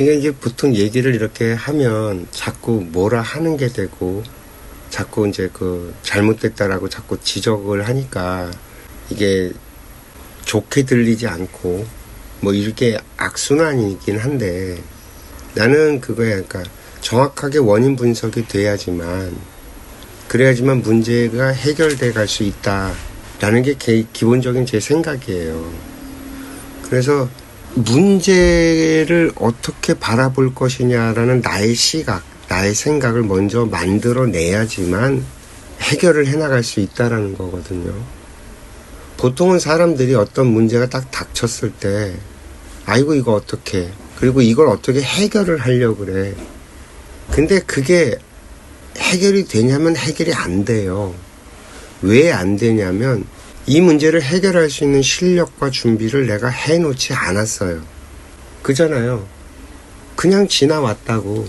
그러니까 이제 보통 얘기를 이렇게 하면 자꾸 뭐라 하는 게 되고 자꾸 이제 그 잘못됐다라고 자꾸 지적을 하니까 이게 좋게 들리지 않고 뭐 이렇게 악순환이긴 한데 나는 그거야. 그러니까 정확하게 원인 분석이 돼야지만 그래야지만 문제가 해결돼 갈 수 있다라는 게 기본적인 제 생각이에요. 그래서 문제를 어떻게 바라볼 것이냐라는 나의 시각, 나의 생각을 먼저 만들어내야지만 해결을 해나갈 수 있다라는 거거든요. 보통은 사람들이 어떤 문제가 딱 닥쳤을 때 아이고 이거 어떡해, 그리고 이걸 어떻게 해결을 하려고 그래. 근데 그게 해결이 되냐면 해결이 안 돼요. 왜 안 되냐면 이 문제를 해결할 수 있는 실력과 준비를 내가 해놓지 않았어요. 그잖아요. 그냥 지나왔다고.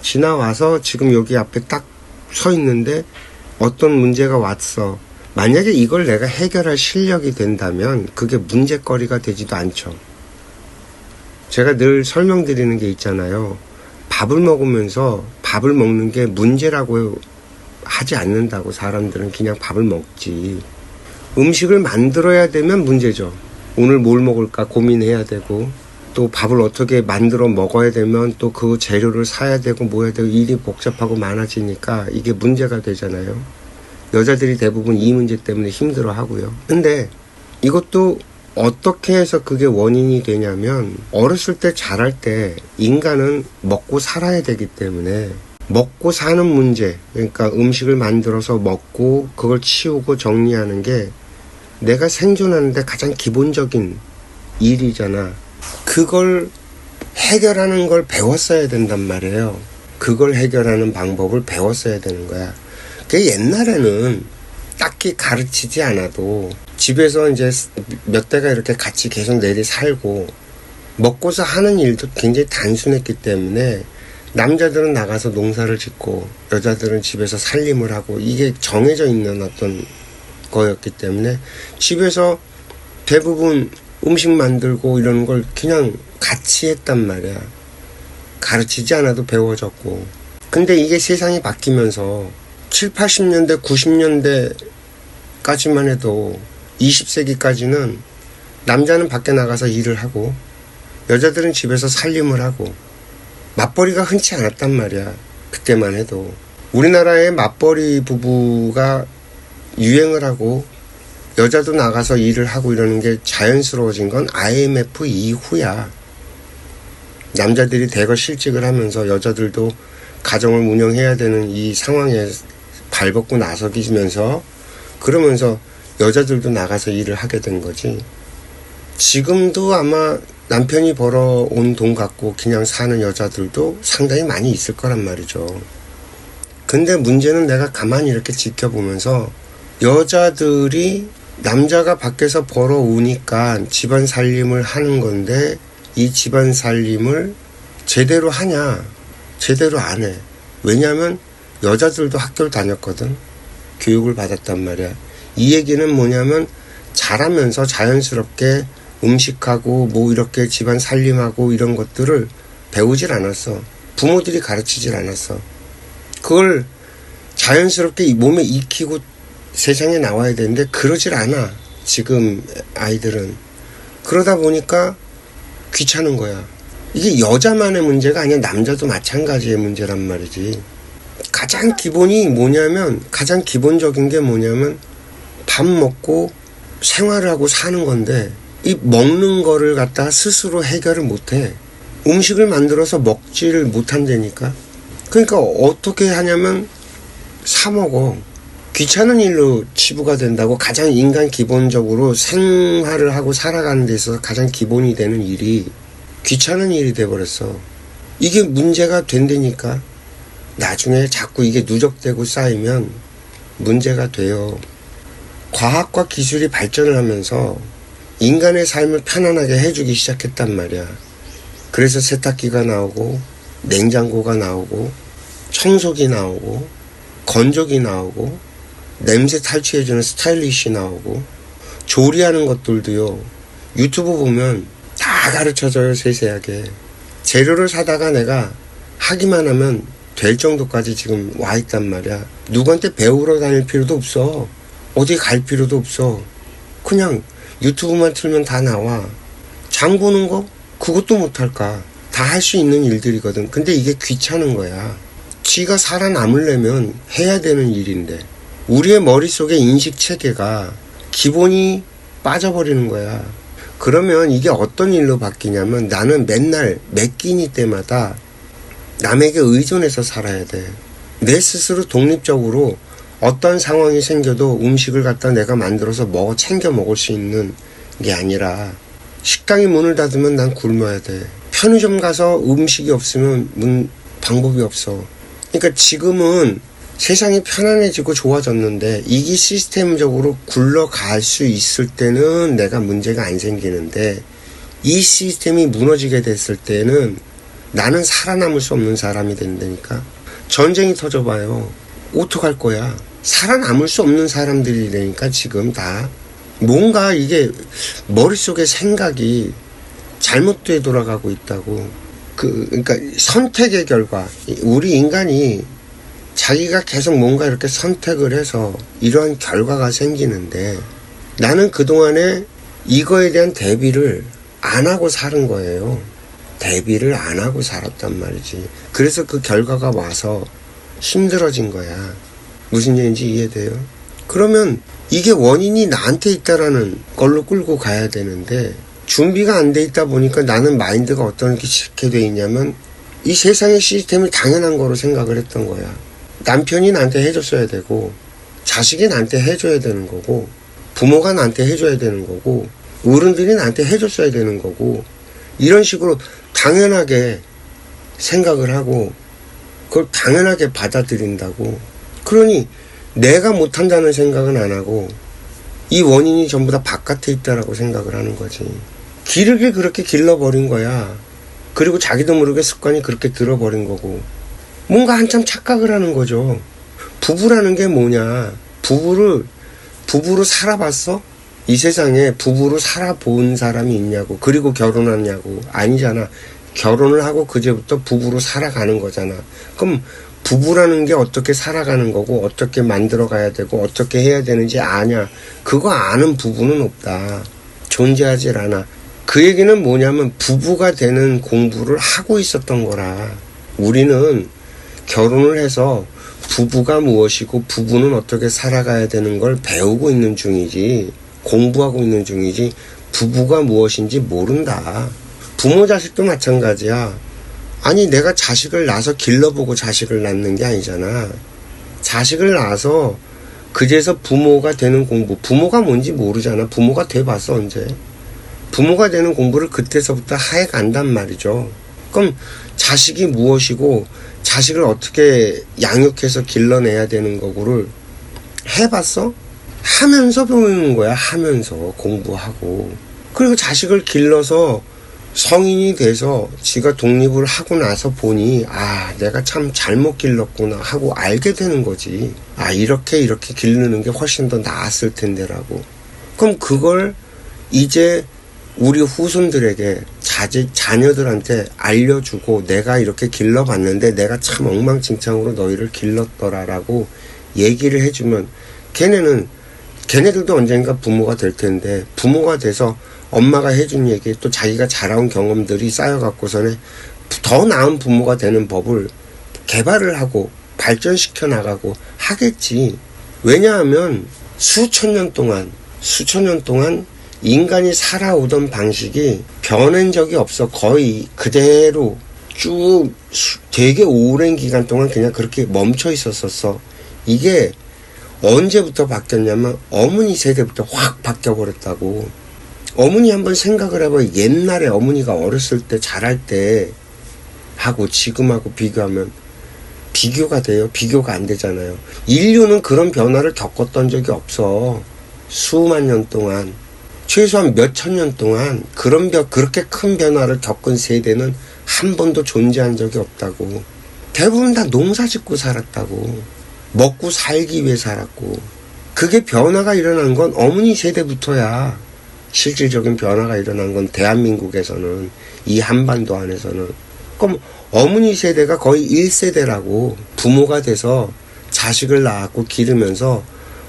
지나와서 지금 여기 앞에 딱 서 있는데 어떤 문제가 왔어. 만약에 이걸 내가 해결할 실력이 된다면 그게 문제거리가 되지도 않죠. 제가 늘 설명드리는 게 있잖아요. 밥을 먹으면서 밥을 먹는 게 문제라고 하지 않는다고. 사람들은 그냥 밥을 먹지. 음식을 만들어야 되면 문제죠. 오늘 뭘 먹을까 고민해야 되고, 또 밥을 어떻게 만들어 먹어야 되면 또 그 재료를 사야 되고 뭐 해야 되고 일이 복잡하고 많아지니까 이게 문제가 되잖아요. 여자들이 대부분 이 문제 때문에 힘들어 하고요. 근데 이것도 어떻게 해서 그게 원인이 되냐면 어렸을 때 자랄 때 인간은 먹고 살아야 되기 때문에 먹고 사는 문제, 그러니까 음식을 만들어서 먹고 그걸 치우고 정리하는 게 내가 생존하는데 가장 기본적인 일이잖아. 그걸 해결하는 걸 배웠어야 된단 말이에요. 그걸 해결하는 방법을 배웠어야 되는 거야. 그 옛날에는 딱히 가르치지 않아도 집에서 이제 몇 대가 이렇게 같이 계속 내리 살고 먹고서 하는 일도 굉장히 단순했기 때문에 남자들은 나가서 농사를 짓고 여자들은 집에서 살림을 하고 이게 정해져 있는 어떤 거였기 때문에 집에서 대부분 음식 만들고 이런 걸 그냥 같이 했단 말이야. 가르치지 않아도 배워졌고. 근데 이게 세상이 바뀌면서 7, 80년대, 90년대까지만 해도 20세기까지는 남자는 밖에 나가서 일을 하고 여자들은 집에서 살림을 하고 맞벌이가 흔치 않았단 말이야. 그때만 해도. 우리나라에 맞벌이 부부가 유행을 하고 여자도 나가서 일을 하고 이러는 게 자연스러워진 건 IMF 이후야. 남자들이 대거 실직을 하면서 여자들도 가정을 운영해야 되는 이 상황에 발벗고 나서기면서 그러면서 여자들도 나가서 일을 하게 된 거지. 지금도 아마 남편이 벌어온 돈 갖고 그냥 사는 여자들도 상당히 많이 있을 거란 말이죠. 근데 문제는 내가 가만히 이렇게 지켜보면서 여자들이 남자가 밖에서 벌어오니까 집안 살림을 하는 건데 이 집안 살림을 제대로 하냐? 제대로 안 해. 왜냐하면 여자들도 학교를 다녔거든. 교육을 받았단 말이야. 이 얘기는 뭐냐면 자라면서 자연스럽게 음식하고 뭐 이렇게 집안 살림하고 이런 것들을 배우질 않았어. 부모들이 가르치질 않았어. 그걸 자연스럽게 몸에 익히고 세상에 나와야 되는데 그러질 않아. 지금 아이들은. 그러다 보니까 귀찮은 거야. 이게 여자만의 문제가 아니야. 남자도 마찬가지의 문제란 말이지. 가장 기본이 뭐냐면, 가장 기본적인 게 뭐냐면 밥 먹고 생활을 하고 사는 건데 이 먹는 거를 갖다 스스로 해결을 못해. 음식을 만들어서 먹지를 못한다니까. 그러니까 어떻게 하냐면 사 먹어. 귀찮은 일로 치부가 된다고. 가장 인간 기본적으로 생활을 하고 살아가는 데 있어서 가장 기본이 되는 일이 귀찮은 일이 돼버렸어. 이게 문제가 된다니까. 나중에 자꾸 이게 누적되고 쌓이면 문제가 돼요. 과학과 기술이 발전을 하면서 인간의 삶을 편안하게 해주기 시작했단 말이야. 그래서 세탁기가 나오고 냉장고가 나오고 청소기 나오고 건조기 나오고 냄새 탈취해주는 스타일리시 나오고, 조리하는 것들도요, 유튜브 보면 다 가르쳐줘요, 세세하게. 재료를 사다가 내가 하기만 하면 될 정도까지 지금 와 있단 말이야. 누구한테 배우러 다닐 필요도 없어. 어디 갈 필요도 없어. 그냥 유튜브만 틀면 다 나와. 장 보는 거? 그것도 못할까? 다 할 수 있는 일들이거든. 근데 이게 귀찮은 거야. 지가 살아남으려면 해야 되는 일인데, 우리의 머릿속에 인식 체계가 기본이 빠져버리는 거야. 그러면 이게 어떤 일로 바뀌냐면, 나는 맨날 매 끼니 때마다 남에게 의존해서 살아야 돼. 내 스스로 독립적으로 어떤 상황이 생겨도 음식을 갖다 내가 만들어서 챙겨 먹을 수 있는 게 아니라, 식당이 문을 닫으면 난 굶어야 돼. 편의점 가서 음식이 없으면 방법이 없어. 그러니까 지금은 세상이 편안해지고 좋아졌는데, 이게 시스템적으로 굴러갈 수 있을 때는 내가 문제가 안 생기는데, 이 시스템이 무너지게 됐을 때는 나는 살아남을 수 없는 사람이 된다니까. 전쟁이 터져봐요. 어떡할 거야? 살아남을 수 없는 사람들이라니까. 지금 다 뭔가 이게 머릿속에 생각이 잘못돼 돌아가고 있다고. 그러니까 선택의 결과, 우리 인간이 자기가 계속 뭔가 이렇게 선택을 해서 이러한 결과가 생기는데, 나는 그동안에 이거에 대한 대비를 안 하고 사는 거예요. 대비를 안 하고 살았단 말이지. 그래서 그 결과가 와서 힘들어진 거야. 무슨 얘기인지 이해돼요? 그러면 이게 원인이 나한테 있다라는 걸로 끌고 가야 되는데, 준비가 안 돼 있다 보니까 나는 마인드가 어떻게 돼 있냐면, 이 세상의 시스템이 당연한 거로 생각을 했던 거야. 남편이 나한테 해줬어야 되고, 자식이 나한테 해줘야 되는 거고, 부모가 나한테 해줘야 되는 거고, 어른들이 나한테 해줬어야 되는 거고, 이런 식으로 당연하게 생각을 하고 그걸 당연하게 받아들인다고. 그러니 내가 못한다는 생각은 안 하고, 이 원인이 전부 다 바깥에 있다라고 생각을 하는 거지. 기르게 그렇게 길러버린 거야. 그리고 자기도 모르게 습관이 그렇게 들어버린 거고, 뭔가 한참 착각을 하는 거죠. 부부라는 게 뭐냐? 부부로 살아봤어? 이 세상에 부부로 살아본 사람이 있냐고. 그리고 결혼하냐고. 아니잖아. 결혼을 하고 그제부터 부부로 살아가는 거잖아. 그럼 부부라는 게 어떻게 살아가는 거고, 어떻게 만들어 가야 되고, 어떻게 해야 되는지 아냐? 그거 아는 부부는 없다. 존재하질 않아. 그 얘기는 뭐냐면, 부부가 되는 공부를 하고 있었던 거라. 우리는 결혼을 해서 부부가 무엇이고 부부는 어떻게 살아가야 되는 걸 배우고 있는 중이지, 공부하고 있는 중이지, 부부가 무엇인지 모른다. 부모 자식도 마찬가지야. 아니, 내가 자식을 낳아서 길러보고 자식을 낳는 게 아니잖아. 자식을 낳아서 그제서 부모가 되는 공부, 부모가 뭔지 모르잖아. 부모가 돼봤어 언제? 부모가 되는 공부를 그때서부터 해간단 말이죠. 그럼 자식이 무엇이고 자식을 어떻게 양육해서 길러내야 되는 거고를 해봤어? 하면서 배우는 거야. 하면서 공부하고. 그리고 자식을 길러서 성인이 돼서 지가 독립을 하고 나서 보니, 아, 내가 참 잘못 길렀구나 하고 알게 되는 거지. 아, 이렇게 기르는 게 훨씬 더 나았을 텐데라고. 그럼 그걸 이제 우리 후손들에게, 자녀들한테 알려주고, 내가 이렇게 길러봤는데 내가 참 엉망진창으로 너희를 길렀더라라고 얘기를 해주면, 걔네들도 언젠가 부모가 될 텐데, 부모가 돼서 엄마가 해준 얘기, 또 자기가 자라온 경험들이 쌓여갖고서는 더 나은 부모가 되는 법을 개발을 하고 발전시켜 나가고 하겠지. 왜냐하면 수천 년 동안 인간이 살아오던 방식이 변한 적이 없어. 거의 그대로 쭉 되게 오랜 기간 동안 그냥 그렇게 멈춰 있었었어. 이게 언제부터 바뀌었냐면 어머니 세대부터 확 바뀌어버렸다고. 어머니 한번 생각을 해봐. 옛날에 어머니가 어렸을 때 자랄 때 하고 지금하고 비교하면 비교가 돼요? 비교가 안 되잖아요. 인류는 그런 변화를 겪었던 적이 없어. 수만 년 동안, 최소한 몇천 년 동안 그렇게 큰 변화를 겪은 세대는 한 번도 존재한 적이 없다고. 대부분 다 농사 짓고 살았다고. 먹고 살기 위해 살았고. 그게 변화가 일어난 건 어머니 세대부터야. 실질적인 변화가 일어난 건 대한민국에서는, 이 한반도 안에서는. 그럼 어머니 세대가 거의 1세대라고. 부모가 돼서 자식을 낳았고 기르면서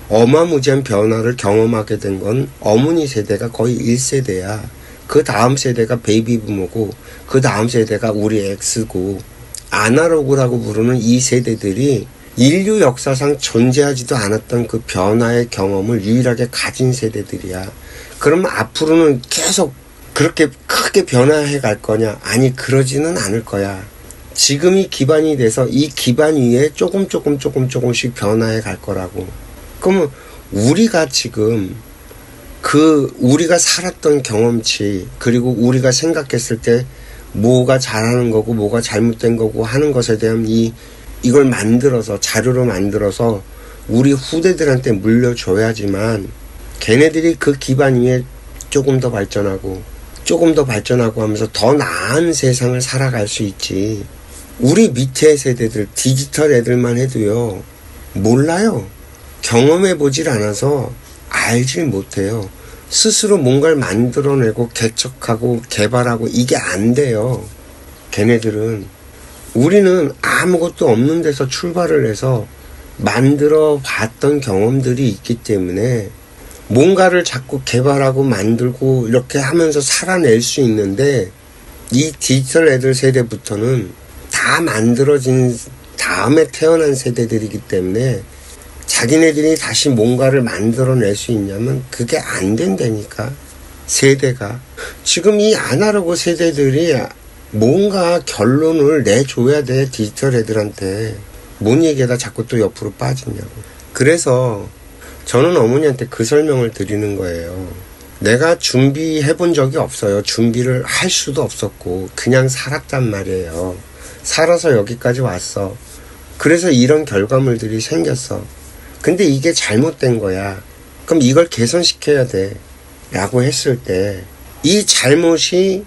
어마무지한 변화를 경험하게 된 건 어머니 세대가 거의 1세대야. 그 다음 세대가 베이비 부모고, 그 다음 세대가 우리 X고, 아날로그라고 부르는 이 세대들이 인류 역사상 존재하지도 않았던 그 변화의 경험을 유일하게 가진 세대들이야. 그러면 앞으로는 계속 그렇게 크게 변화해 갈 거냐? 아니, 그러지는 않을 거야. 지금이 기반이 돼서 이 기반 위에 조금씩 변화해 갈 거라고. 그러면 우리가 지금 우리가 살았던 경험치, 그리고 우리가 생각했을 때 뭐가 잘하는 거고 뭐가 잘못된 거고 하는 것에 대한 이걸 만들어서, 자료로 만들어서 우리 후대들한테 물려줘야지만 걔네들이 그 기반 위에 조금 더 발전하고 하면서 더 나은 세상을 살아갈 수 있지. 우리 밑에 세대들, 디지털 애들만 해도요, 몰라요. 경험해보질 않아서 알질 못해요. 스스로 뭔가를 만들어내고 개척하고 개발하고 이게 안 돼요. 걔네들은. 우리는 아무것도 없는 데서 출발을 해서 만들어 봤던 경험들이 있기 때문에 뭔가를 자꾸 개발하고 만들고 이렇게 하면서 살아낼 수 있는데, 이 디지털 애들 세대부터는 다 만들어진 다음에 태어난 세대들이기 때문에 자기네들이 다시 뭔가를 만들어낼 수 있냐면 그게 안 된다니까. 세대가. 지금 이 아날로그 세대들이 뭔가 결론을 내줘야 돼. 디지털 애들한테. 뭔 얘기하다 자꾸 또 옆으로 빠지냐고. 그래서 저는 어머니한테 그 설명을 드리는 거예요. 내가 준비해 본 적이 없어요. 준비를 할 수도 없었고 그냥 살았단 말이에요. 살아서 여기까지 왔어. 그래서 이런 결과물들이 생겼어. 근데 이게 잘못된 거야. 그럼 이걸 개선시켜야 돼. 라고 했을 때 이 잘못된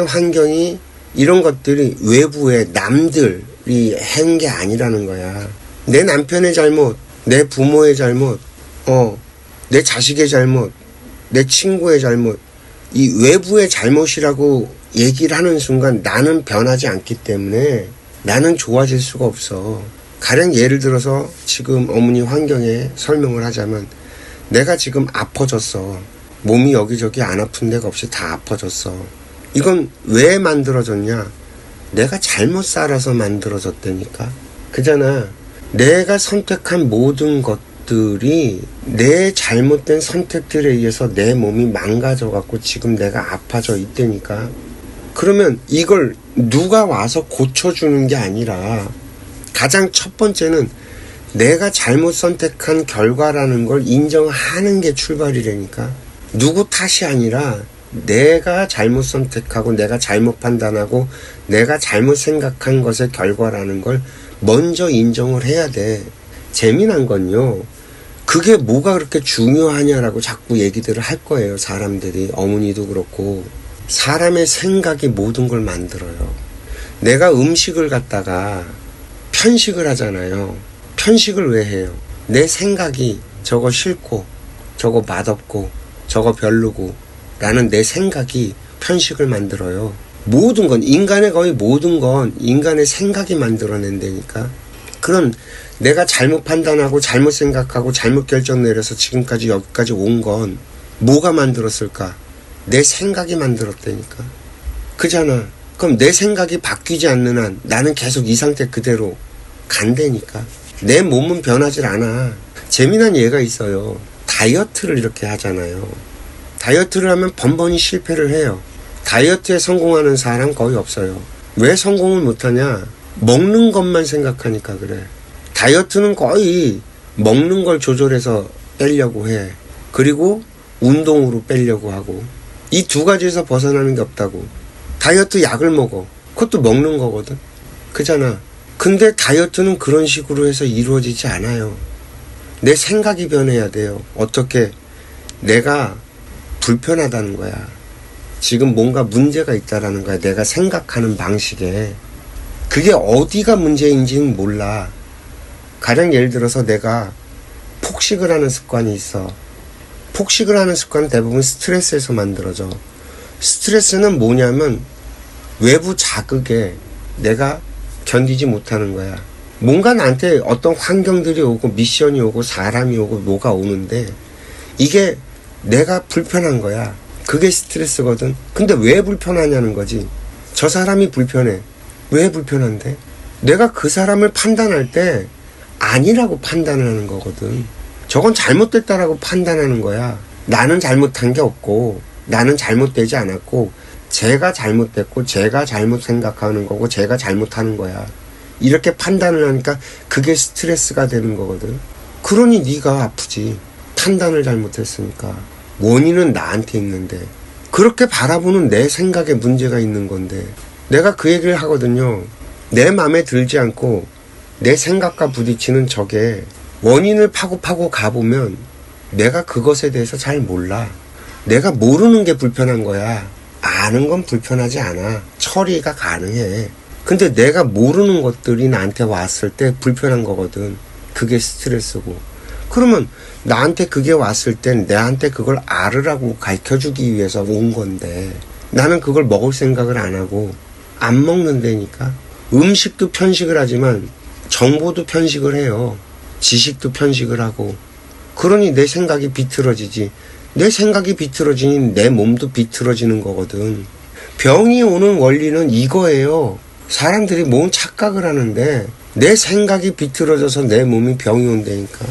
환경이, 이런 것들이 외부의 남들이 한 게 아니라는 거야. 내 남편의 잘못, 내 부모의 잘못, 내 자식의 잘못, 내 친구의 잘못, 이 외부의 잘못이라고 얘기를 하는 순간 나는 변하지 않기 때문에 나는 좋아질 수가 없어. 가령 예를 들어서 지금 어머니 환경에 설명을 하자면, 내가 지금 아파졌어. 몸이 여기저기 안 아픈 데가 없이 다 아파졌어. 이건 왜 만들어졌냐? 내가 잘못 살아서 만들어졌다니까. 그잖아. 내가 선택한 모든 것들이 내 잘못된 선택들에 의해서 내 몸이 망가져갖고 지금 내가 아파져 있다니까. 그러면 이걸 누가 와서 고쳐주는 게 아니라, 가장 첫 번째는 내가 잘못 선택한 결과라는 걸 인정하는 게 출발이라니까. 누구 탓이 아니라 내가 잘못 선택하고 내가 잘못 판단하고 내가 잘못 생각한 것의 결과라는 걸 먼저 인정을 해야 돼. 재미난 건요, 그게 뭐가 그렇게 중요하냐라고 자꾸 얘기들을 할 거예요. 사람들이. 어머니도 그렇고. 사람의 생각이 모든 걸 만들어요. 내가 음식을 갖다가 편식을 하잖아요. 편식을 왜 해요? 내 생각이 저거 싫고 저거 맛없고 저거 별로고 라는 내 생각이 편식을 만들어요. 모든 건, 인간의 거의 모든 건 인간의 생각이 만들어낸다니까. 그럼 내가 잘못 판단하고 잘못 생각하고 잘못 결정 내려서 지금까지 여기까지 온 건 뭐가 만들었을까? 내 생각이 만들었다니까. 그잖아. 그럼 내 생각이 바뀌지 않는 한 나는 계속 이 상태 그대로 간다니까. 내 몸은 변하질 않아. 재미난 예가 있어요. 다이어트를 이렇게 하잖아요. 다이어트를 하면 번번이 실패를 해요. 다이어트에 성공하는 사람 거의 없어요. 왜 성공을 못하냐? 먹는 것만 생각하니까 그래. 다이어트는 거의 먹는 걸 조절해서 빼려고 해. 그리고 운동으로 빼려고 하고. 이 두 가지에서 벗어나는 게 없다고. 다이어트 약을 먹어. 그것도 먹는 거거든. 그잖아. 근데 다이어트는 그런 식으로 해서 이루어지지 않아요. 내 생각이 변해야 돼요. 어떻게? 내가 불편하다는 거야. 지금 뭔가 문제가 있다라는 거야. 내가 생각하는 방식에. 그게 어디가 문제인지는 몰라. 가령 예를 들어서 내가 폭식을 하는 습관이 있어. 폭식을 하는 습관은 대부분 스트레스에서 만들어져. 스트레스는 뭐냐면 외부 자극에 내가 견디지 못하는 거야. 뭔가 나한테 어떤 환경들이 오고 미션이 오고 사람이 오고 뭐가 오는데 이게 내가 불편한 거야. 그게 스트레스거든. 근데 왜 불편하냐는 거지. 저 사람이 불편해. 왜 불편한데? 내가 그 사람을 판단할 때 아니라고 판단을 하는 거거든. 저건 잘못됐다라고 판단하는 거야. 나는 잘못한 게 없고 나는 잘못되지 않았고 제가 잘못됐고 제가 잘못 생각하는 거고 제가 잘못하는 거야. 이렇게 판단을 하니까 그게 스트레스가 되는 거거든. 그러니 네가 아프지. 판단을 잘못했으니까. 원인은 나한테 있는데 그렇게 바라보는 내 생각에 문제가 있는 건데 내가 그 얘기를 하거든요. 내 마음에 들지 않고 내 생각과 부딪히는 적에 원인을 파고 가보면 내가 그것에 대해서 잘 몰라. 내가 모르는 게 불편한 거야. 아는 건 불편하지 않아. 처리가 가능해. 근데 내가 모르는 것들이 나한테 왔을 때 불편한 거거든. 그게 스트레스고. 그러면 나한테 그게 왔을 땐 내한테 그걸 알으라고 가르쳐주기 위해서 온 건데 나는 그걸 먹을 생각을 안 하고 안 먹는다니까. 음식도 편식을 하지만 정보도 편식을 해요. 지식도 편식을 하고. 그러니 내 생각이 비틀어지지. 내 생각이 비틀어지니 내 몸도 비틀어지는 거거든. 병이 오는 원리는 이거예요. 사람들이 뭔 착각을 하는데 내 생각이 비틀어져서 내 몸이 병이 온다니까.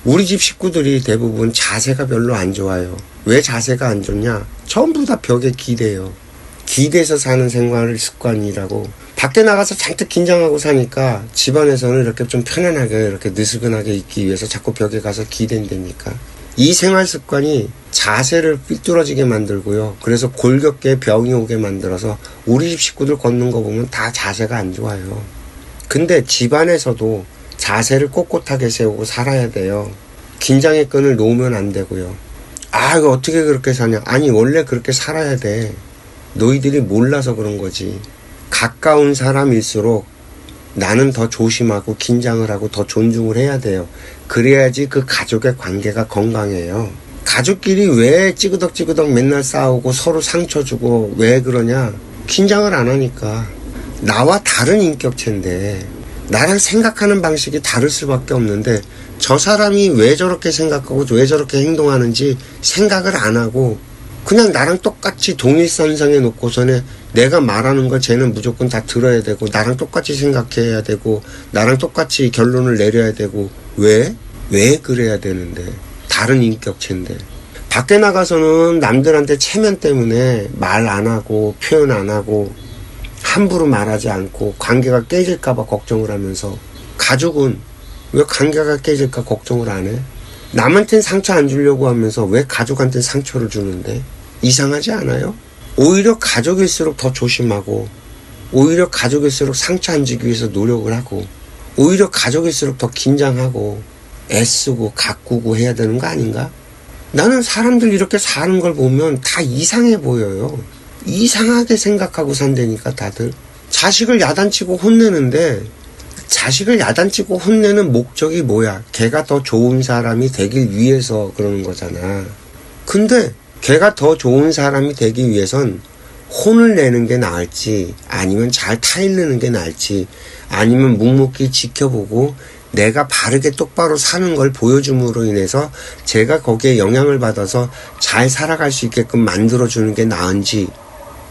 우리 집 식구들이 대부분 자세가 별로 안 좋아요. 왜 자세가 안 좋냐? 전부 다 벽에 기대요. 기대서 사는 생활 습관이라고. 밖에 나가서 잔뜩 긴장하고 사니까 집안에서는 이렇게 좀 편안하게 이렇게 느슨하게 있기 위해서 자꾸 벽에 가서 기댄다니까. 이 생활 습관이 자세를 삐뚤어지게 만들고요. 그래서 골격계에 병이 오게 만들어서 우리 집 식구들 걷는 거 보면 다 자세가 안 좋아요. 근데 집안에서도 자세를 꼿꼿하게 세우고 살아야 돼요. 긴장의 끈을 놓으면 안 되고요. 아, 이거 어떻게 그렇게 사냐? 아니, 원래 그렇게 살아야 돼. 너희들이 몰라서 그런 거지. 가까운 사람일수록 나는 더 조심하고 긴장을 하고 더 존중을 해야 돼요. 그래야지 그 가족의 관계가 건강해요. 가족끼리 왜 찌그덕찌그덕 맨날 싸우고 서로 상처 주고 왜 그러냐? 긴장을 안 하니까. 나와 다른 인격체인데 나랑 생각하는 방식이 다를 수밖에 없는데 저 사람이 왜 저렇게 생각하고 왜 저렇게 행동하는지 생각을 안 하고 그냥 나랑 똑같이 동일선상에 놓고서는 내가 말하는 거 쟤는 무조건 다 들어야 되고 나랑 똑같이 생각해야 되고 나랑 똑같이 결론을 내려야 되고 왜 그래야 되는데 다른 인격체인데 밖에 나가서는 남들한테 체면 때문에 말 안 하고 표현 안 하고 함부로 말하지 않고 관계가 깨질까 봐 걱정을 하면서 가족은 왜 관계가 깨질까 걱정을 안 해? 남한테는 상처 안 주려고 하면서 왜 가족한테 상처를 주는데? 이상하지 않아요? 오히려 가족일수록 더 조심하고 오히려 가족일수록 상처 안 주기 위해서 노력을 하고 오히려 가족일수록 더 긴장하고 애쓰고 가꾸고 해야 되는 거 아닌가? 나는 사람들 이렇게 사는 걸 보면 다 이상해 보여요. 이상하게 생각하고 산다니까 다들. 자식을 야단치고 혼내는데 자식을 야단치고 혼내는 목적이 뭐야? 걔가 더 좋은 사람이 되길 위해서 그러는 거잖아. 근데 걔가 더 좋은 사람이 되기 위해선 혼을 내는 게 나을지 아니면 잘 타일르는 게 나을지 아니면 묵묵히 지켜보고 내가 바르게 똑바로 사는 걸 보여줌으로 인해서 제가 거기에 영향을 받아서 잘 살아갈 수 있게끔 만들어주는 게 나은지.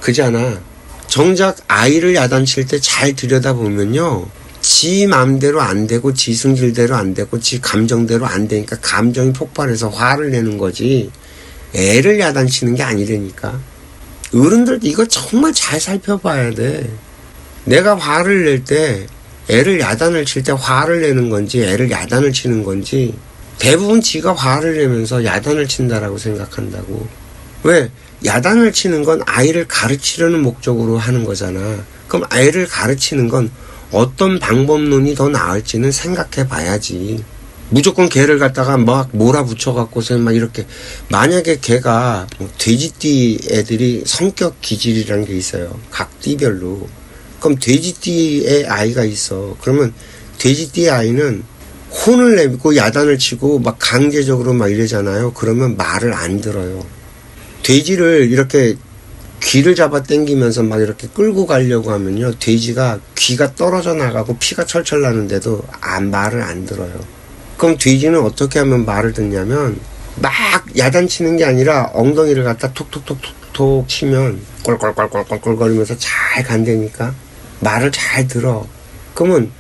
그잖아. 정작 아이를 야단칠 때 잘 들여다보면요. 지 맘대로 안 되고 지 승질대로 안 되고 지 감정대로 안 되니까 감정이 폭발해서 화를 내는 거지 애를 야단치는 게 아니라니까. 어른들 이거 정말 잘 살펴봐야 돼. 내가 화를 낼 때 애를 야단을 칠 때 화를 내는 건지 애를 야단을 치는 건지 대부분 지가 화를 내면서 야단을 친다라고 생각한다고. 왜? 야단을 치는 건 아이를 가르치려는 목적으로 하는 거잖아. 그럼 아이를 가르치는 건 어떤 방법론이 더 나을지는 생각해 봐야지. 무조건 걔를 갖다가 막 몰아붙여갖고서 막 이렇게. 만약에 걔가 돼지띠 애들이 성격 기질이라는 게 있어요. 각 띠별로. 그럼 돼지띠의 아이가 있어. 그러면 돼지띠의 아이는 혼을 내고 야단을 치고 막 강제적으로 막 이러잖아요. 그러면 말을 안 들어요. 돼지를 이렇게 귀를 잡아 당기면서 막 이렇게 끌고 가려고 하면요. 돼지가 귀가 떨어져 나가고 피가 철철 나는데도 말을 안 들어요. 그럼 돼지는 어떻게 하면 말을 듣냐면 막 야단치는 게 아니라 엉덩이를 갖다 톡톡톡톡 치면 꼴꼴꼴꼴꼴꼴거리면서 잘 간다니까 말을 잘 들어. 그러면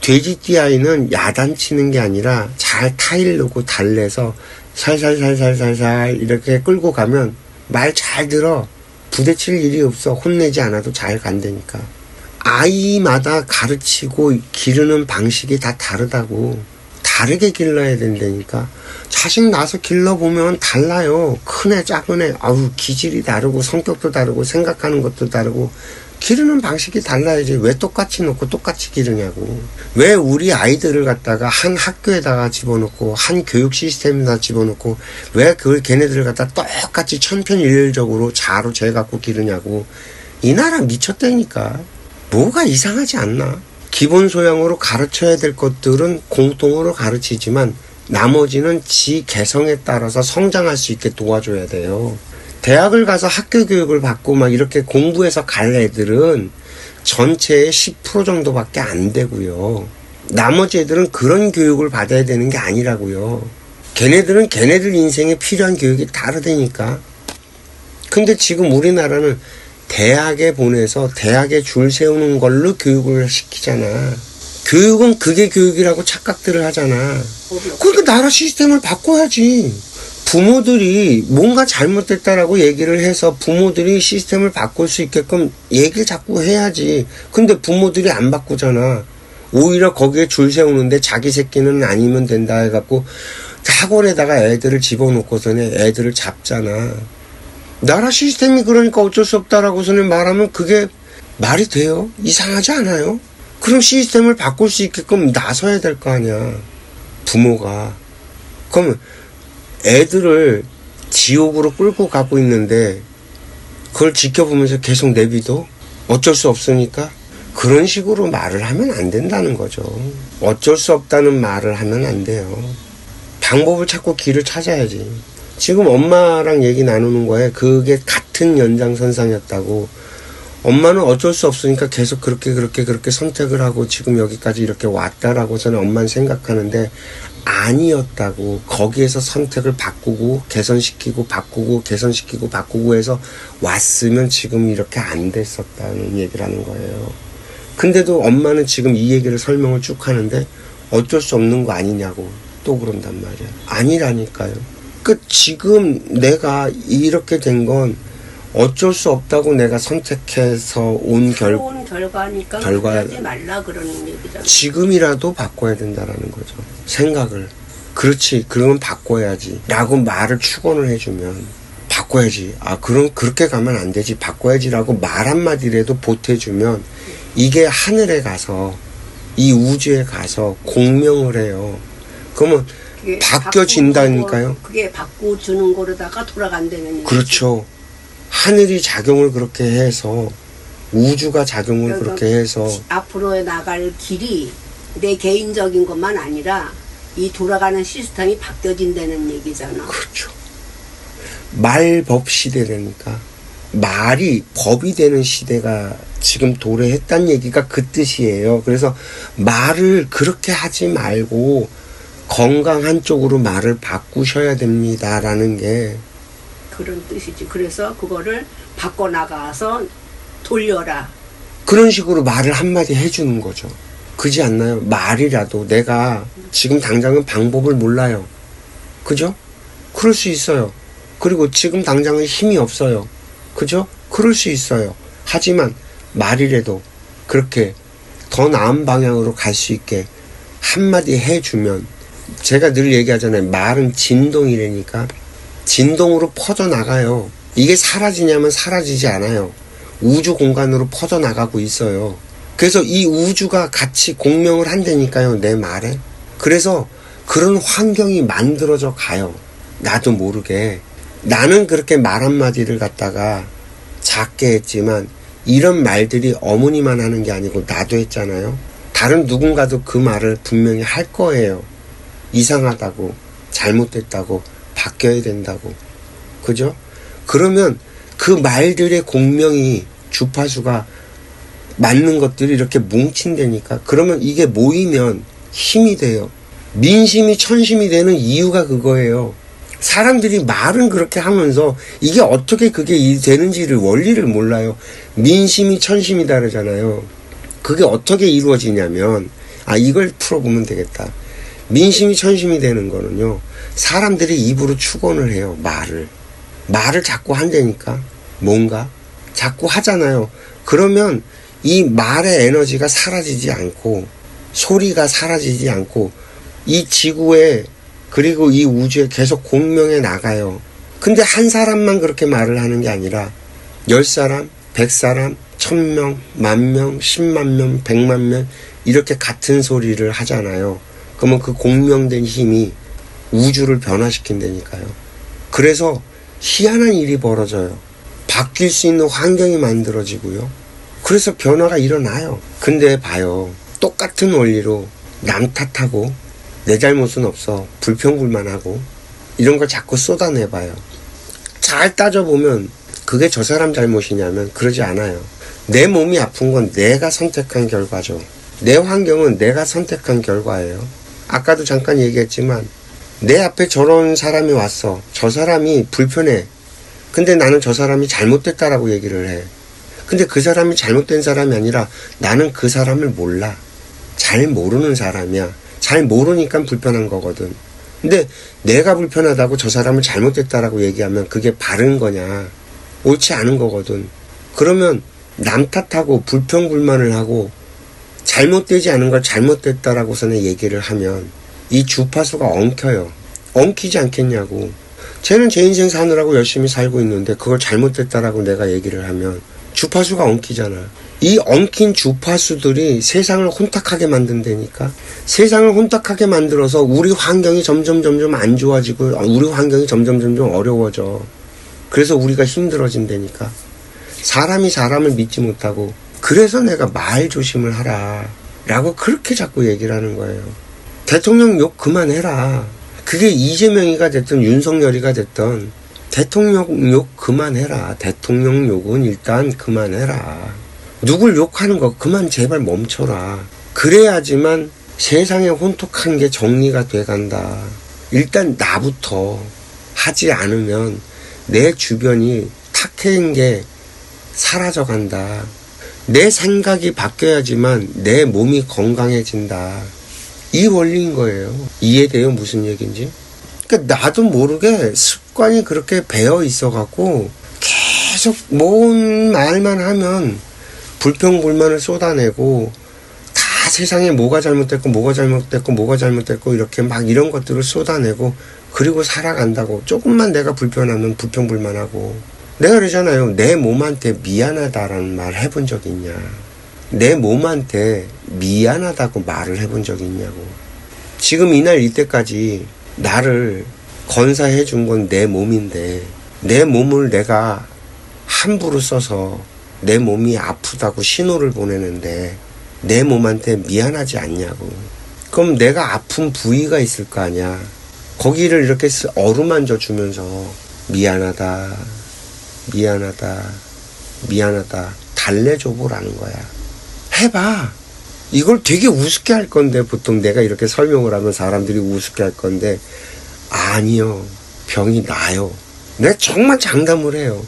돼지띠아이는 야단치는 게 아니라 잘 타일르고 달래서 살살살살살살 이렇게 끌고 가면 말 잘 들어. 부대칠 일이 없어. 혼내지 않아도 잘 간다니까. 아이마다 가르치고 기르는 방식이 다 다르다고. 다르게 길러야 된다니까. 자식 낳아서 길러보면 달라요. 큰 애, 작은 애, 기질이 다르고 성격도 다르고 생각하는 것도 다르고 기르는 방식이 달라야지. 왜 똑같이 놓고 똑같이 기르냐고. 왜 우리 아이들을 갖다가 한 학교에다가 집어넣고 한 교육 시스템에다 집어넣고 왜 그걸 걔네들을 갖다 똑같이 천편일률적으로 자로 재갖고 기르냐고. 이 나라 미쳤다니까. 뭐가 이상하지 않나. 기본 소양으로 가르쳐야 될 것들은 공통으로 가르치지만 나머지는 지 개성에 따라서 성장할 수 있게 도와줘야 돼요. 대학을 가서 학교 교육을 받고 막 이렇게 공부해서 갈 애들은 전체의 10% 정도밖에 안 되고요. 나머지 애들은 그런 교육을 받아야 되는 게 아니라고요. 걔네들은 걔네들 인생에 필요한 교육이 다르다니까. 근데 지금 우리나라는 대학에 보내서 대학에 줄 세우는 걸로 교육을 시키잖아. 교육은 그게 교육이라고 착각들을 하잖아. 그러니까 나라 시스템을 바꿔야지. 부모들이 뭔가 잘못됐다라고 얘기를 해서 부모들이 시스템을 바꿀 수 있게끔 얘기를 자꾸 해야지. 근데 부모들이 안 바꾸잖아. 오히려 거기에 줄 세우는데 자기 새끼는 아니면 된다 해갖고 학원에다가 애들을 집어넣고서는 애들을 잡잖아. 나라 시스템이 그러니까 어쩔 수 없다라고서는 말하면 그게 말이 돼요? 이상하지 않아요? 그럼 시스템을 바꿀 수 있게끔 나서야 될 거 아니야. 부모가. 그러면 애들을 지옥으로 끌고 가고 있는데 그걸 지켜보면서 계속 내비둬? 어쩔 수 없으니까? 그런 식으로 말을 하면 안 된다는 거죠. 어쩔 수 없다는 말을 하면 안 돼요. 방법을 찾고 길을 찾아야지. 지금 엄마랑 얘기 나누는 거에 그게 같은 연장선상이었다고. 엄마는 어쩔 수 없으니까 계속 그렇게 선택을 하고 지금 여기까지 이렇게 왔다라고 저는 엄마는 생각하는데 아니었다고. 거기에서 선택을 바꾸고 개선시키고 바꾸고 개선시키고 바꾸고 해서 왔으면 지금 이렇게 안 됐었다는 얘기를 하는 거예요. 근데도 엄마는 지금 이 얘기를 설명을 쭉 하는데 어쩔 수 없는 거 아니냐고 또 그런단 말이야. 아니라니까요. 지금 내가 이렇게 된 건 어쩔 수 없다고 내가 선택해서 온 결과니까 하지 말라 그러는 얘기잖아. 지금이라도 바꿔야 된다라는 거죠. 생각을. 그렇지, 그러면 바꿔야지 라고 말을 축원을 해주면 바꿔야지. 그럼 그렇게 가면 안 되지. 바꿔야지라고 말 한마디라도 보태주면 이게 하늘에 가서 이 우주에 가서 공명을 해요. 그러면 바뀌어진다니까요. 그게 바꿔주는 거로다가 돌아간다는 얘기죠. 그렇죠. 하늘이 작용을 그렇게 해서 우주가 작용을 그렇게 해서 앞으로 나갈 길이 내 개인적인 것만 아니라 이 돌아가는 시스템이 바뀌어진다는 얘기잖아. 그렇죠. 말법 시대라니까. 말이 법이 되는 시대가 지금 도래했다는 얘기가 그 뜻이에요. 그래서 말을 그렇게 하지 말고 건강한 쪽으로 말을 바꾸셔야 됩니다라는 게 그런 뜻이지. 그래서 그거를 바꿔나가서 돌려라. 그런 식으로 말을 한마디 해주는 거죠. 그지 않나요? 말이라도 내가 지금 당장은 방법을 몰라요. 그죠? 그럴 수 있어요. 그리고 지금 당장은 힘이 없어요. 그죠? 그럴 수 있어요. 하지만 말이라도 그렇게 더 나은 방향으로 갈 수 있게 한마디 해주면, 제가 늘 얘기하잖아요. 말은 진동이라니까. 진동으로 퍼져나가요. 이게 사라지냐면 사라지지 않아요. 우주 공간으로 퍼져나가고 있어요. 그래서 이 우주가 같이 공명을 한다니까요, 내 말에. 그래서 그런 환경이 만들어져 가요. 나도 모르게. 나는 그렇게 말 한마디를 갖다가 작게 했지만 이런 말들이 어머니만 하는 게 아니고 나도 했잖아요. 다른 누군가도 그 말을 분명히 할 거예요. 이상하다고, 잘못됐다고, 바뀌어야 된다고. 그죠? 그러면 그 말들의 공명이 주파수가 맞는 것들이 이렇게 뭉친다니까. 그러면 이게 모이면 힘이 돼요. 민심이 천심이 되는 이유가 그거예요. 사람들이 말은 그렇게 하면서 이게 어떻게 그게 되는지를 원리를 몰라요. 민심이 천심이다 그러잖아요. 그게 어떻게 이루어지냐면 이걸 풀어보면 되겠다. 민심이 천심이 되는 거는요, 사람들이 입으로 축원을 해요. 말을 자꾸 한다니까. 뭔가 자꾸 하잖아요. 그러면 이 말의 에너지가 사라지지 않고, 소리가 사라지지 않고, 이 지구에 그리고 이 우주에 계속 공명해 나가요. 근데 한 사람만 그렇게 말을 하는 게 아니라 10사람, 100사람, 1000명, 10,000명, 100,000명, 100,000명 이렇게 같은 소리를 하잖아요. 그러면 그 공명된 힘이 우주를 변화시킨다니까요. 그래서 희한한 일이 벌어져요. 바뀔 수 있는 환경이 만들어지고요. 그래서 변화가 일어나요. 근데 봐요. 똑같은 원리로 남 탓하고 내 잘못은 없어, 불평불만하고 이런 걸 자꾸 쏟아내봐요. 잘 따져보면 그게 저 사람 잘못이냐면 그러지 않아요. 내 몸이 아픈 건 내가 선택한 결과죠. 내 환경은 내가 선택한 결과예요. 아까도 잠깐 얘기했지만 내 앞에 저런 사람이 왔어. 저 사람이 불편해. 근데 나는 저 사람이 잘못됐다라고 얘기를 해. 근데 그 사람이 잘못된 사람이 아니라 나는 그 사람을 몰라. 잘 모르는 사람이야. 잘 모르니까 불편한 거거든. 근데 내가 불편하다고 저 사람을 잘못됐다라고 얘기하면 그게 바른 거냐, 옳지 않은 거거든. 그러면 남 탓하고 불평불만을 하고 잘못되지 않은 걸 잘못됐다라고서는 얘기를 하면 이 주파수가 엉켜요. 엉키지 않겠냐고. 쟤는 제 인생 사느라고 열심히 살고 있는데 그걸 잘못됐다라고 내가 얘기를 하면 주파수가 엉키잖아. 이 엉킨 주파수들이 세상을 혼탁하게 만든다니까. 세상을 혼탁하게 만들어서 우리 환경이 점점 안 좋아지고 우리 환경이 점점 어려워져. 그래서 우리가 힘들어진다니까. 사람이 사람을 믿지 못하고. 그래서 내가 말 조심을 하라 라고 그렇게 자꾸 얘기를 하는 거예요. 대통령 욕 그만해라. 그게 이재명이가 됐든 윤석열이가 됐든 대통령 욕 그만해라. 대통령 욕은 일단 그만해라. 누굴 욕하는 거 그만 제발 멈춰라. 그래야지만 세상에 혼탁한 게 정리가 돼간다. 일단 나부터 하지 않으면 내 주변이 탁해진 게 사라져간다. 내 생각이 바뀌어야지만 내 몸이 건강해진다. 이 원리인 거예요. 이해돼요? 무슨 얘기인지? 그러니까 나도 모르게 습관이 그렇게 배어 있어갖고 계속 뭔 말만 하면 불평불만을 쏟아내고 다 세상에 뭐가 잘못됐고 이렇게 막 이런 것들을 쏟아내고 그리고 살아간다고. 조금만 내가 불편하면 불평불만하고. 내가 그러잖아요. 내 몸한테 미안하다라는 말 해본 적 있냐. 내 몸한테 미안하다고 말을 해본 적 있냐고. 지금 이날 이때까지 나를 건사해 준 건 내 몸인데 내 몸을 내가 함부로 써서 내 몸이 아프다고 신호를 보내는데 내 몸한테 미안하지 않냐고. 그럼 내가 아픈 부위가 있을 거 아니야. 거기를 이렇게 어루만져 주면서 미안하다 달래줘 보라는 거야. 해봐. 이걸 되게 우습게 할 건데, 보통 내가 이렇게 설명을 하면 사람들이 우습게 할 건데, 아니요. 병이 나요. 내가 정말 장담을 해요.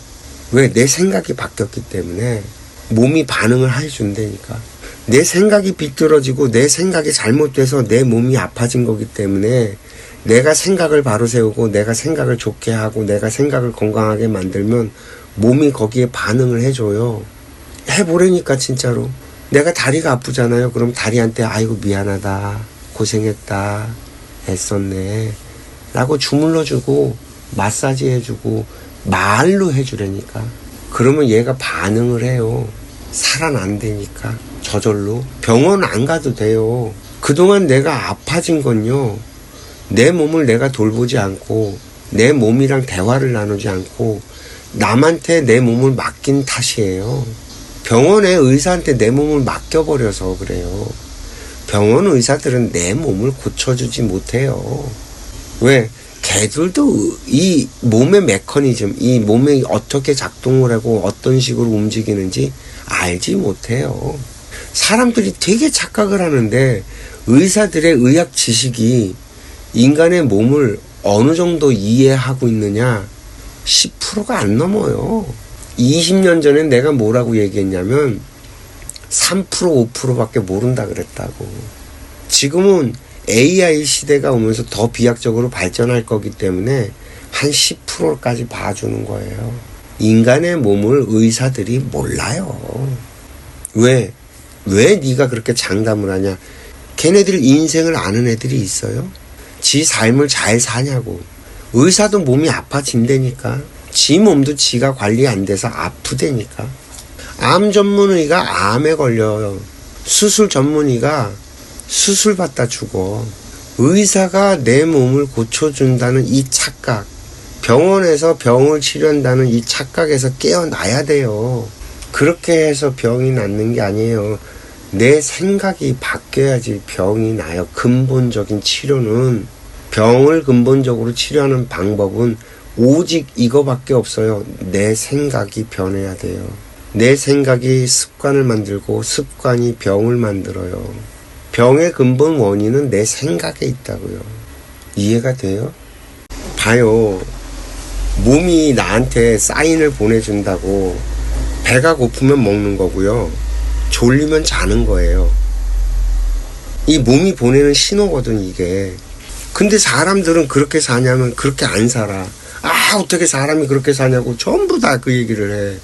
왜? 내 생각이 바뀌었기 때문에 몸이 반응을 해준다니까. 내 생각이 비뚤어지고 내 생각이 잘못돼서 내 몸이 아파진 거기 때문에 내가 생각을 바로 세우고 내가 생각을 좋게 하고 내가 생각을 건강하게 만들면 몸이 거기에 반응을 해줘요. 해보라니까 진짜로. 내가 다리가 아프잖아요. 그럼 다리한테 아이고 미안하다, 고생했다, 애썼네 라고 주물러주고 마사지 해주고 말로 해주라니까. 그러면 얘가 반응을 해요. 살아난다니까. 저절로. 병원 안 가도 돼요. 그동안 내가 아파진 건요, 내 몸을 내가 돌보지 않고 내 몸이랑 대화를 나누지 않고 남한테 내 몸을 맡긴 탓이에요. 병원에 의사한테 내 몸을 맡겨버려서 그래요. 병원 의사들은 내 몸을 고쳐주지 못해요. 왜? 걔들도 이 몸의 메커니즘, 이 몸이 어떻게 작동을 하고 어떤 식으로 움직이는지 알지 못해요. 사람들이 되게 착각을 하는데 의사들의 의학 지식이 인간의 몸을 어느 정도 이해하고 있느냐? 10%가 안 넘어요. 20년 전에 내가 뭐라고 얘기했냐면 3% 5%밖에 모른다 그랬다고. 지금은 AI 시대가 오면서 더 비약적으로 발전할 거기 때문에 한 10%까지 봐주는 거예요. 인간의 몸을 의사들이 몰라요. 왜 네가 그렇게 장담을 하냐? 걔네들 인생을 아는 애들이 있어요? 지 삶을 잘 사냐고. 의사도 몸이 아파진다니까. 지 몸도 지가 관리 안 돼서 아프다니까. 암 전문의가 암에 걸려요. 수술 전문의가 수술 받다 죽어. 의사가 내 몸을 고쳐준다는 이 착각, 병원에서 병을 치료한다는 이 착각에서 깨어나야 돼요. 그렇게 해서 병이 낫는 게 아니에요. 내 생각이 바뀌어야지 병이 나요. 근본적인 치료는, 병을 근본적으로 치료하는 방법은 오직 이거밖에 없어요. 내 생각이 변해야 돼요. 내 생각이 습관을 만들고 습관이 병을 만들어요. 병의 근본 원인은 내 생각에 있다고요. 이해가 돼요? 봐요. 몸이 나한테 사인을 보내준다고 배가 고프면 먹는 거고요. 졸리면 자는 거예요. 이 몸이 보내는 신호거든 이게. 근데 사람들은 그렇게 사냐면 그렇게 안 살아. 어떻게 사람이 그렇게 사냐고 전부 다 그 얘기를 해.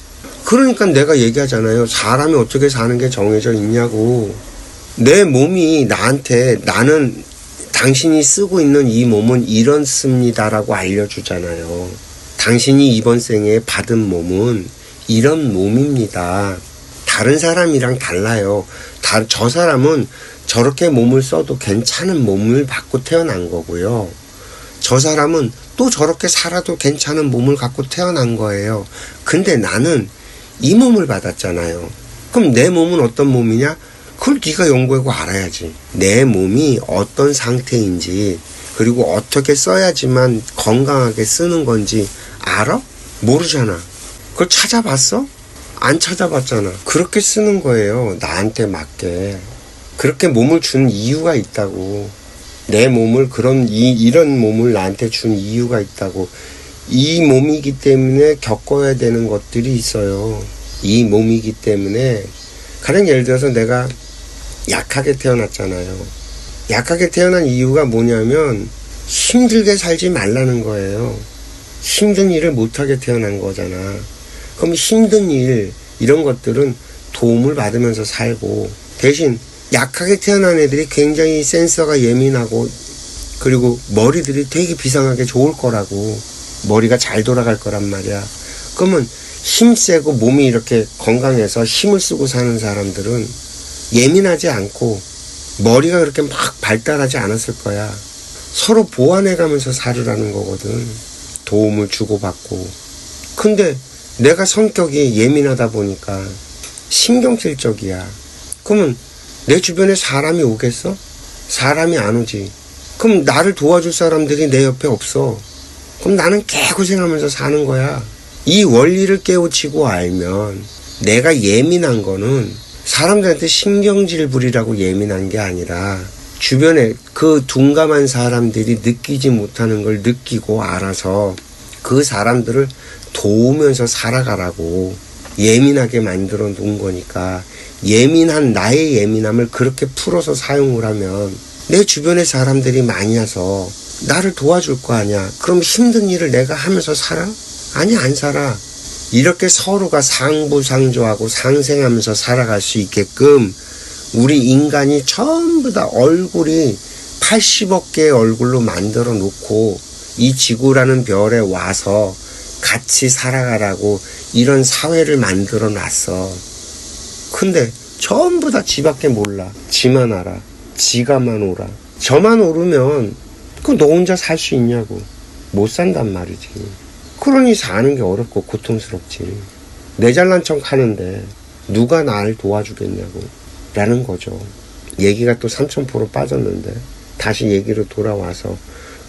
그러니까 내가 얘기하잖아요. 사람이 어떻게 사는 게 정해져 있냐고. 내 몸이 나한테 나는 당신이 쓰고 있는 이 몸은 이렇습니다라고 알려주잖아요. 당신이 이번 생에 받은 몸은 이런 몸입니다. 다른 사람이랑 달라요. 저 사람은 저렇게 몸을 써도 괜찮은 몸을 받고 태어난 거고요. 저 사람은 또 저렇게 살아도 괜찮은 몸을 갖고 태어난 거예요. 근데 나는 이 몸을 받았잖아요. 그럼 내 몸은 어떤 몸이냐? 그걸 네가 연구하고 알아야지. 내 몸이 어떤 상태인지, 그리고 어떻게 써야지만 건강하게 쓰는 건지 알아? 모르잖아. 그걸 찾아봤어? 안 찾아봤잖아. 그렇게 쓰는 거예요. 나한테 맞게. 그렇게 몸을 준 이유가 있다고. 내 몸을 이런 몸을 나한테 준 이유가 있다고. 이 몸이기 때문에 겪어야 되는 것들이 있어요. 이 몸이기 때문에. 가령 예를 들어서 내가 약하게 태어났잖아요. 약하게 태어난 이유가 뭐냐면 힘들게 살지 말라는 거예요. 힘든 일을 못하게 태어난 거잖아. 그럼 힘든 일, 이런 것들은 도움을 받으면서 살고, 대신 약하게 태어난 애들이 굉장히 센서가 예민하고, 그리고 머리들이 되게 비상하게 좋을 거라고. 머리가 잘 돌아갈 거란 말이야. 그러면 힘세고 몸이 이렇게 건강해서 힘을 쓰고 사는 사람들은 예민하지 않고 머리가 그렇게 막 발달하지 않았을 거야. 서로 보완해가면서 살으라는 거거든. 도움을 주고받고. 근데 내가 성격이 예민하다 보니까 신경질적이야. 그러면 내 주변에 사람이 오겠어? 사람이 안 오지. 그럼 나를 도와줄 사람들이 내 옆에 없어. 그럼 나는 개고생하면서 사는 거야. 이 원리를 깨우치고 알면 내가 예민한 거는 사람들한테 신경질 부리라고 예민한 게 아니라 주변에 그 둔감한 사람들이 느끼지 못하는 걸 느끼고 알아서 그 사람들을 도우면서 살아가라고 예민하게 만들어 놓은 거니까, 예민한 나의 예민함을 그렇게 풀어서 사용을 하면 내 주변에 사람들이 많이 와서 나를 도와줄 거 아니야. 그럼 힘든 일을 내가 하면서 살아? 아니, 안 살아. 이렇게 서로가 상부상조하고 상생하면서 살아갈 수 있게끔 우리 인간이 전부 다 얼굴이 80억 개의 얼굴로 만들어 놓고 이 지구라는 별에 와서 같이 살아가라고 이런 사회를 만들어 놨어. 근데 전부 다 지밖에 몰라. 지만 알아. 지가만 오라. 저만 오르면 그 너 혼자 살 수 있냐고. 못 산단 말이지. 그러니 사는 게 어렵고 고통스럽지. 내 잘난 척 하는데 누가 나를 도와주겠냐고 라는 거죠. 얘기가 또 3000% 빠졌는데 다시 얘기로 돌아와서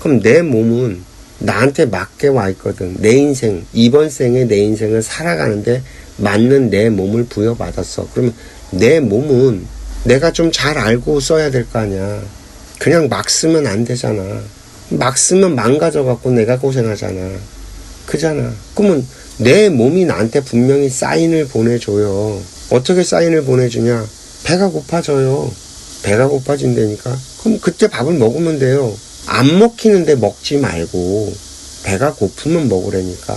그럼 내 몸은 나한테 맞게 와 있거든. 내 인생, 이번 생에 내 인생을 살아가는데 맞는 내 몸을 부여받았어. 그러면 내 몸은 내가 좀 잘 알고 써야 될 거 아니야. 그냥 막 쓰면 안 되잖아. 막 쓰면 망가져갖고 내가 고생하잖아. 그잖아. 그러면 내 몸이 나한테 분명히 사인을 보내줘요. 어떻게 사인을 보내주냐? 배가 고파져요. 배가 고파진다니까. 그럼 그때 밥을 먹으면 돼요. 안 먹히는데 먹지 말고 배가 고프면 먹으라니까.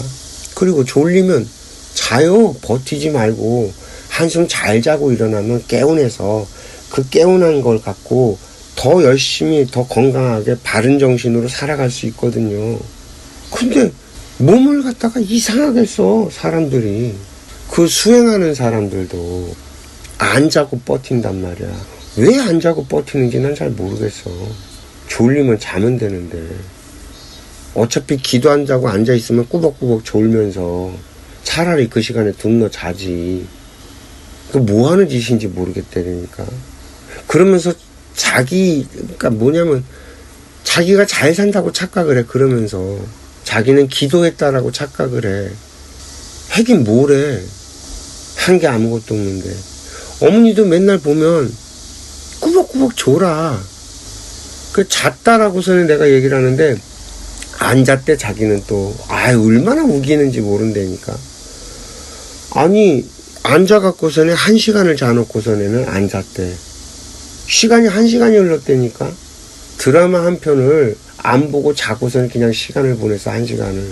그리고 졸리면 자요. 버티지 말고 한숨 잘 자고 일어나면 개운해서 그 개운한 걸 갖고 더 열심히 더 건강하게 바른 정신으로 살아갈 수 있거든요. 근데 몸을 갖다가 이상하게 써 사람들이. 그 수행하는 사람들도 안 자고 버틴단 말이야. 왜 안 자고 버티는지 난 잘 모르겠어. 졸리면 자면 되는데 어차피 기도 안 자고 앉아있으면 꾸벅꾸벅 졸면서 차라리 그 시간에 둔너 자지. 그 뭐하는 짓인지 모르겠다니까. 그러면서 그러니까 뭐냐면 자기가 잘 산다고 착각을 해. 그러면서 자기는 기도했다라고 착각을 해. 하긴 뭐래. 한 게 아무것도 없는데. 어머니도 맨날 보면 꾸벅꾸벅 졸아. 그 잤다라고서는 내가 얘기를 하는데 안 잤대. 자기는 또 얼마나 우기는지 모른다니까. 아니 앉아갖고서는 1시간을 자놓고서는 안 잤대. 시간이 1시간이 흘렀다니까. 드라마 한 편을 안 보고 자고서는 그냥 시간을 보내서 1시간을.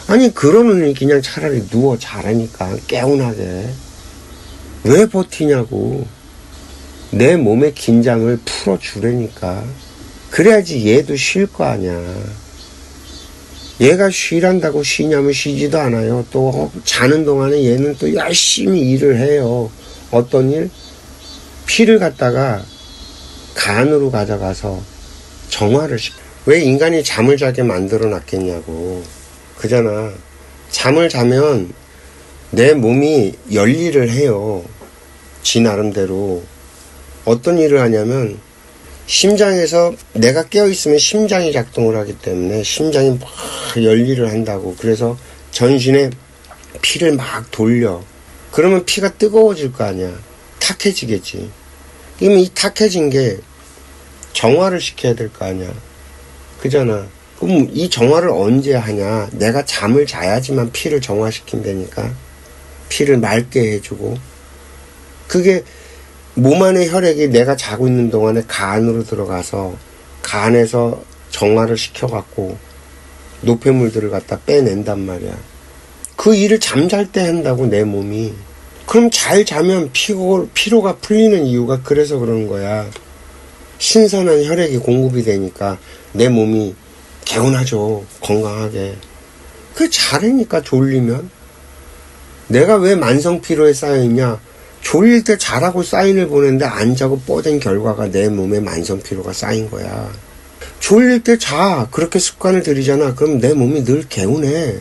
아니 그러느니 그냥 차라리 누워 자라니까. 개운하게. 왜 버티냐고. 내 몸의 긴장을 풀어주라니까. 그래야지 얘도 쉴 거 아니야. 얘가 쉬란다고 쉬냐면 쉬지도 않아요. 또 자는 동안에 얘는 또 열심히 일을 해요. 어떤 일? 피를 갖다가 간으로 가져가서 정화를 시켜. 왜 인간이 잠을 자게 만들어 놨겠냐고. 그잖아. 잠을 자면 내 몸이 열일을 해요. 지 나름대로. 어떤 일을 하냐면 심장에서 내가 깨어있으면 심장이 작동을 하기 때문에 심장이 막 열일을 한다고. 그래서 전신에 피를 막 돌려. 그러면 피가 뜨거워질 거 아니야. 탁해지겠지. 그러면 이 탁해진 게 정화를 시켜야 될 거 아니야. 그잖아. 그럼 이 정화를 언제 하냐. 내가 잠을 자야지만 피를 정화시킨다니까. 피를 맑게 해주고. 그게 몸 안의 혈액이 내가 자고 있는 동안에 간으로 들어가서 간에서 정화를 시켜갖고 노폐물들을 갖다 빼낸단 말이야. 그 일을 잠잘 때 한다고 내 몸이. 그럼 잘 자면 피로가 풀리는 이유가 그래서 그런 거야. 신선한 혈액이 공급이 되니까 내 몸이 개운하죠. 건강하게. 그게 잘하니까. 졸리면. 내가 왜 만성피로에 쌓여있냐. 졸릴 때 자라고 사인을 보냈는데 안 자고 뻗은 결과가 내 몸에 만성피로가 쌓인 거야. 졸릴 때 자. 그렇게 습관을 들이잖아. 그럼 내 몸이 늘 개운해.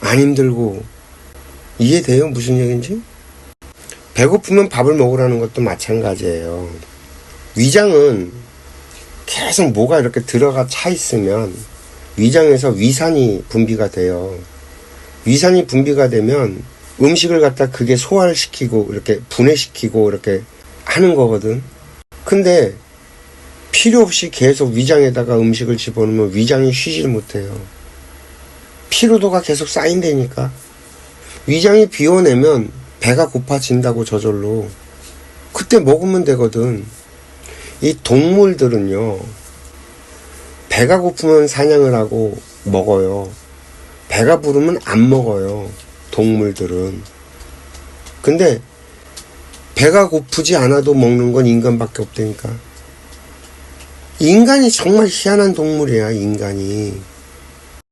안 힘들고. 이해돼요? 무슨 얘기인지? 배고프면 밥을 먹으라는 것도 마찬가지예요. 위장은 계속 뭐가 이렇게 들어가 차 있으면 위장에서 위산이 분비가 돼요. 위산이 분비가 되면 음식을 갖다 그게 소화를 시키고 이렇게 분해시키고 이렇게 하는 거거든. 근데 필요 없이 계속 위장에다가 음식을 집어넣으면 위장이 쉬질 못해요. 피로도가 계속 쌓인다니까. 위장이 비워내면 배가 고파진다고 저절로. 그때 먹으면 되거든. 이 동물들은요, 배가 고프면 사냥을 하고 먹어요. 배가 부르면 안 먹어요. 동물들은. 근데 배가 고프지 않아도 먹는 건 인간밖에 없다니까. 인간이 정말 희한한 동물이야. 인간이.